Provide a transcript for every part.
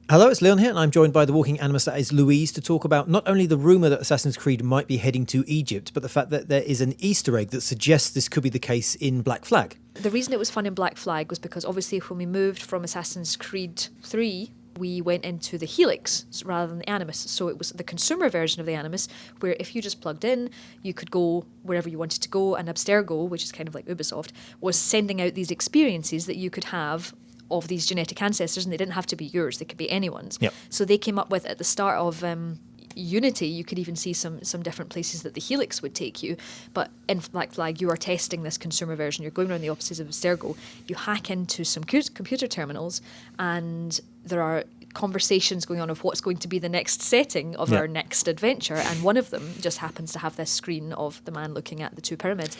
Hello, it's Leon here, and I'm joined by the walking animus that is Louise to talk about not only the rumour that Assassin's Creed might be heading to Egypt, but the fact that there is an Easter egg that suggests this could be the case in Black Flag. The reason it was fun in Black Flag was because obviously when we moved from Assassin's Creed 3, we went into the Helix rather than the Animus. So it was the consumer version of the Animus, where if you just plugged in, you could go wherever you wanted to go, and Abstergo, which is kind of like Ubisoft, was sending out these experiences that you could have of these genetic ancestors, and they didn't have to be yours, they could be anyone's. Yep. So they came up with, at the start of Unity, you could even see some different places that the Helix would take you. But in Black Flag, you are testing this consumer version. You're going around the offices of Abstergo. You hack into some computer terminals, and there are conversations going on of what's going to be the next setting of our next adventure. And one of them just happens to have this screen of the man looking at the two pyramids.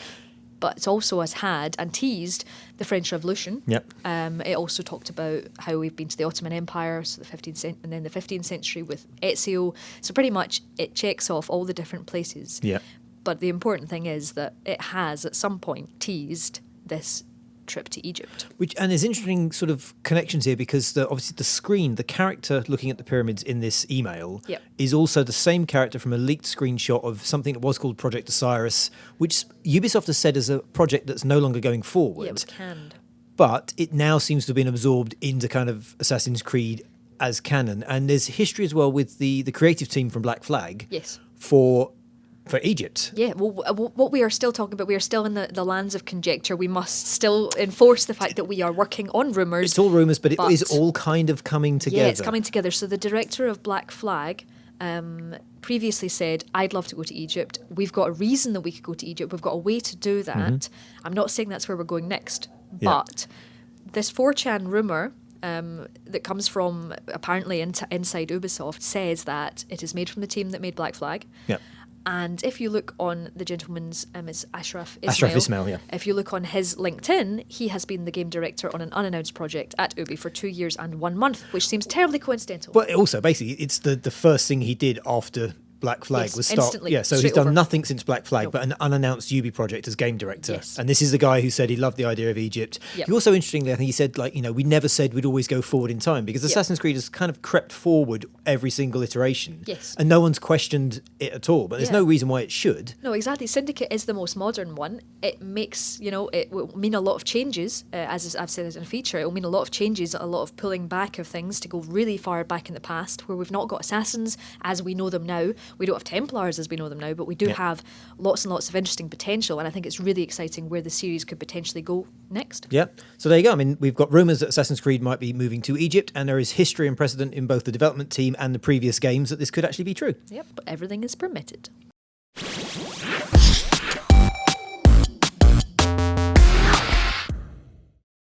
But it also has had and teased the French Revolution. Yep. It also talked about how we've been to the Ottoman Empire, so the 15th and then the 15th century with Ezio. So pretty much it checks off all the different places. Yeah. But the important thing is that it has at some point teased this trip to Egypt. And there's interesting sort of connections here because obviously the screen, the character looking at the pyramids in this email is also the same character from a leaked screenshot of something that was called Project Osiris, which Ubisoft has said is a project that's no longer going forward. Yeah, it was canned. But it now seems to have been absorbed into kind of Assassin's Creed as canon. And there's history as well with the creative team from Black Flag for Egypt. Yeah, well, what we are still talking about, we are still in the lands of conjecture. We must still enforce the fact that we are working on rumours. It's all rumours, but it is all kind of coming together. Yeah, it's coming together. So the director of Black Flag previously said, I'd love to go to Egypt. We've got a reason that we could go to Egypt. We've got a way to do that. Mm-hmm. I'm not saying that's where we're going next, but this 4chan rumour that comes from apparently inside Ubisoft says that it is made from the team that made Black Flag. Yep. And if you look on the gentleman's, it's Ashraf Ismail. Ashraf Ismail, yeah. If you look on his LinkedIn, he has been the game director on an unannounced project at Ubi for 2 years and 1 month, which seems terribly coincidental. But also, basically, it's the first thing he did after Black Flag was start. Instantly, yeah, so he's done over. Nothing since Black Flag, but an unannounced Ubi project as game director. Yes. And this is the guy who said he loved the idea of Egypt. Yep. He also, interestingly, I think he said, we never said we'd always go forward in time because Assassin's Creed has kind of crept forward every single iteration. Yes. And no one's questioned it at all, but there's no reason why it should. No, exactly. Syndicate is the most modern one. It makes, it will mean a lot of changes, as I've said in a feature. It will mean a lot of changes, a lot of pulling back of things to go really far back in the past where we've not got assassins as we know them now. We don't have Templars as we know them now, but we do have lots and lots of interesting potential, and I think it's really exciting where the series could potentially go next. Yeah, so there you go. I mean, we've got rumours that Assassin's Creed might be moving to Egypt, and there is history and precedent in both the development team and the previous games that this could actually be true. Yep, but everything is permitted.